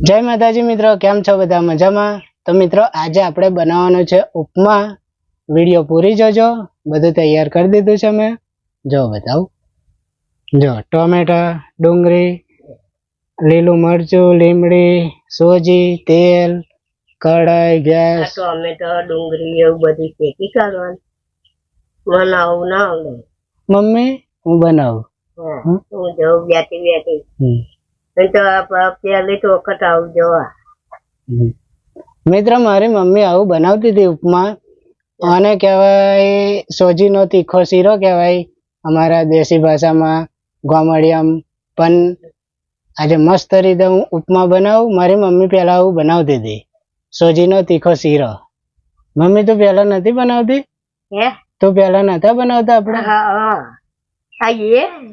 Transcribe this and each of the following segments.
જય માતાજી મિત્રો, કેમ છો બધા? મજામાં? તો મિત્રો આજે આપણે બનાવવાનો છે ઉપમા. વિડીયો પૂરી જોજો. બધું તૈયાર કરી દીધું છે મેં, જો બતાવું. જો ટોમેટા, ડુંગળી, લીલું મરચું, લીમડી, સોજી, તેલ, કઢાઈ, ગેસ. ટોમેટો ડુંગળી એવું બધું શેકી કાઢવાનું. બનાવું ના આવડે. મમ્મી હું બનાવું. હું જઉં બેઠી બેઠી તો પહેલી તો વખત આવું જોવા. મિત્ર મારી મમ્મી આવું બનાવતી હતી ઉપમા. આને કહેવાય સોજીનો તીખો શીરો કહેવાય અમારા દેશી ભાષામાં, ગામડિયામાં. પણ આજે મસ્ત રીતે હું ઉપમા બનાવું. મારી મમ્મી પહેલા આવું બનાવતી હતી, સોજીનો તીખો શીરો. મમ્મી તું પહેલા નથી બનાવતી? હે તું પહેલા નતા બનાવતા આપણે?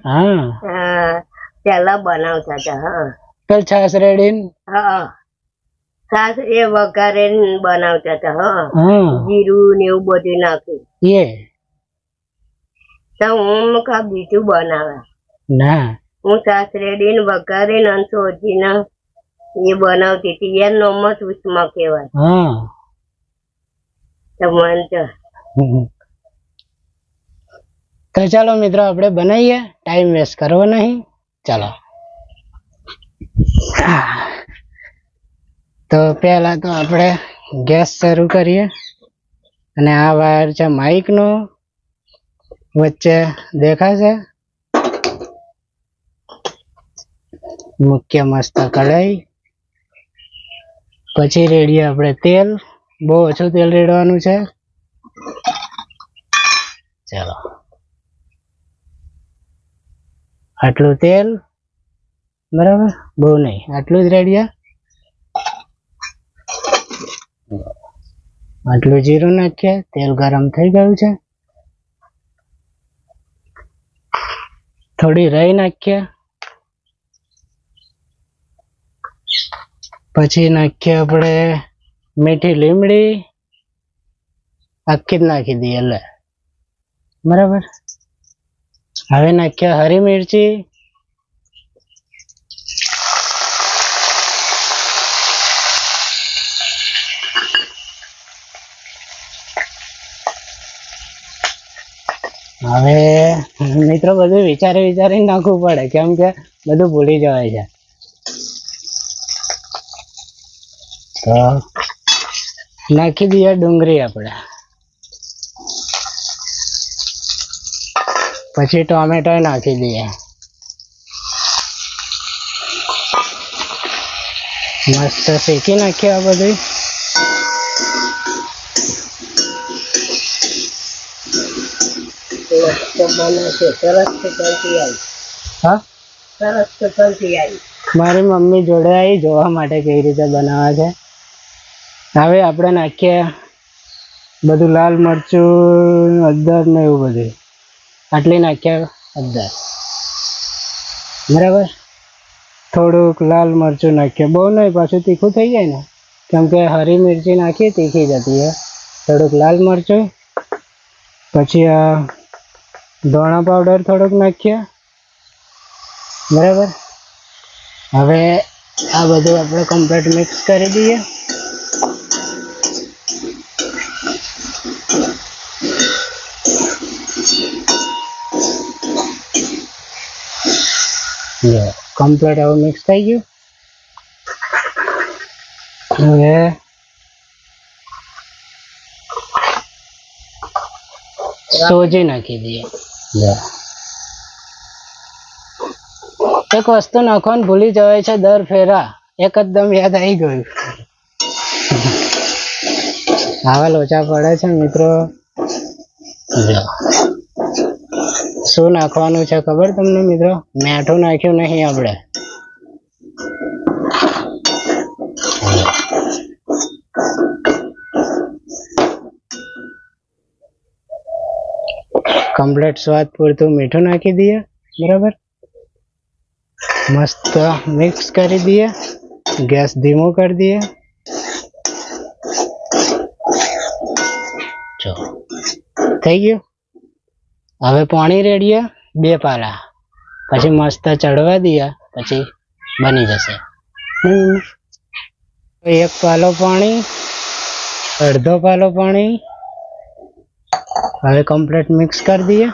હા પેલા બનાવતા હતા. હા પેલ છાસ રેડીને. હા છાસ એ વઘારે બનાવતા હતા. હા જીરું ને એવું બધું નાખી. તો હું કા બીજું બનાવે ના, હું છાસ રેડીને વઘારીને અને સોજીને એ બનાવતી હતી. યાર નોમત ઉષ્મા કહેવાય. તો મને તો ચાલો મિત્રો આપણે બનાવીએ, ટાઈમ વેસ્ટ કરવો નહીં. ચાલો. તો પહેલા તો આપણે ગેસ શરૂ કરીએ અને આ વાયર છે માઇક નો, વચ્ચે દેખાશે. મુખ્ય મસ્ત કઢાઈ, પછી રેડીએ આપણે તેલ. બહુ ઓછું તેલ રેડવાનું છે. ચાલો આટલું તેલ, બરાબર, બહુ નહીં, આટલું જ રેડીએ. આટલું જીરું નાખીએ. તેલ ગરમ થઈ ગયું છે. થોડી રાઈ નાખીએ. પછી નાખીએ આપણે મીઠી લીમડી, આખી જ નાખી દઈએ. એટલે બરાબર. હવે નાખીએ હરી મિરચી, હવે મિત્રો બધું વિચારીને નાખવું પડે, કેમ કે બધું ભૂલી જવાય છે. તો નાખી દઈએ ડુંગળી આપણે, પછી ટોમેટો નાખી દઈએ. મસ્ત શેકી નાખીએ આ બધું. મારી મમ્મી જોડે આવી જોવા માટે કેવી રીતે બનાવે છે. હવે આપણે નાખીએ બધું લાલ મરચું, અદર ને એવું બધું. આટલી નાખીએ અદર, બરાબર. થોડુંક લાલ મરચું નાખીએ, બહુ નહીં, પાછું તીખું થઈ જાય ને, કેમ કે હરી મિરચી નાખીએ તીખી જતી છે. થોડુંક લાલ મરચું, પછી આ ધોણા પાવડર થોડુંક નાખીએ, બરાબર. હવે આ બધું આપણે કમ્પ્લીટ મિક્સ કરી દઈએ. કમ્પ્લીટ હવે મિક્સ થઈ ગયું. હવે સોજી નાખી દઈએ. એક વસ્તુ નાખવાનું ભૂલી જવાય છે દર ફેરા, એકદમ યાદ આવી ગયું. આવા લોચા પડે છે મિત્રો. શું નાખવાનું છે ખબર તમને મિત્રો? મીઠું નાખ્યું નહીં આપણે. કમ્પ્લીટ સ્વાદ પૂરતું મીઠું નાખી દઈએ, બરાબર. મસ્ત મિક્સ કરી દઈએ. ગેસ ધીમો કરી દઈએ. જો થઈ ગયું. હવે પાણી રેડીએ 2 પાલા, પછી મસ્ત ચડવા દઈએ, પછી બની જશે. એક પાલો પાણી, અડધો પાલો પાણી. હવે કમ્પ્લીટ મિક્સ કરી દઈએ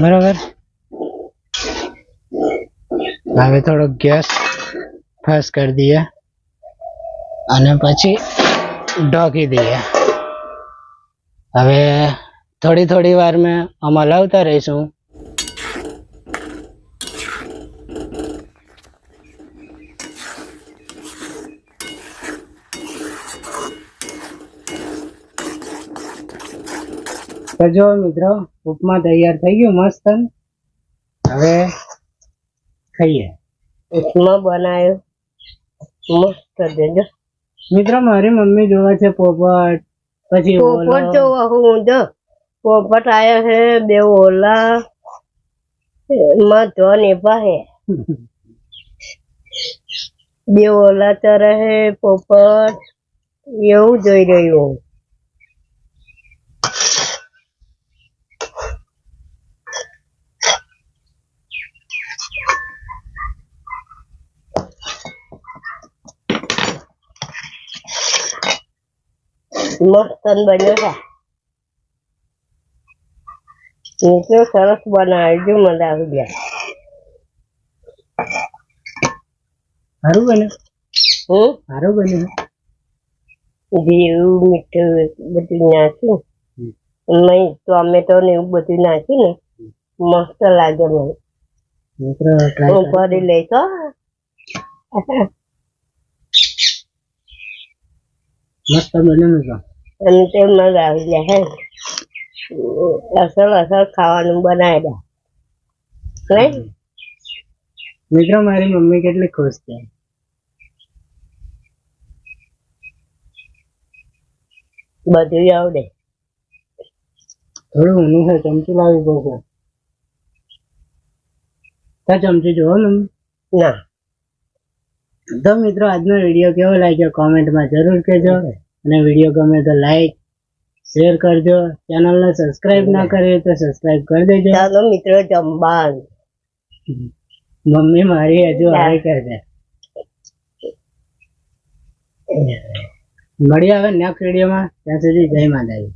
બરાબર. હવે થોડો ગેસ ફાસ્ટ કરી દઈએ અને પછી ઢાંકી દઈએ. હવે થોડી વાર મેં આમાં હલાવતા રહીશું. તો જો મિત્રો ઉપમા તૈયાર થઈ ગયો મસ્ત. હવે ખાઈએ. ઉપમા બનાવ્યો મસ્ત દેજો મિત્રો. મારી મમ્મી જોવે છે પોપટ, પછી પોપટ જોવા હું જો પોપટ આયા છે બે ઓલા માં જો ને પાહે બે ઓલા ચરે છે પોપટ એવું જોઈ રહ્યું. મસ્ત બન્યો છે. એટલો સરસ બનાવ્યું, મજા આવી ગયા. સારું બને. સારું બને. જીરું મીઠું બધું નાખ્યું, નહીં ટોમેટો ને એવું બધું નાખ્યું ને મસ્ત લાગે મને. હું ફરી લઈશ. મસ્ત બને મિત્રો. અને તે મજા આવી જાય હે. અસલ ખાવાનું બનાવી દે નહીં મિત્રો. મારી મમ્મી કેટલી ખુશ છે. બધું આવડે. થોડું ઊનું છે, ચમચી લાવી પડશે. ત્યાં ચમચી જોવો મમ્મી ના. તો મિત્રો આજનો વિડીયો કેવો લાગ્યો કોમેન્ટમાં જરૂર કહેજો. અને વિડીયો ગમે તો લાઈક શેર કરજો. ચેનલને સબસ્ક્રાઇબ ના કરી તો સબસ્ક્રાઇબ કરી દેજો. ચાલો મિત્રો જમવા. મમ્મી મારી હજુ હાય કરશે. મળીએ હવે નેક્સ્ટ વિડીયોમાં. ત્યાં સુધી જય માતાજી.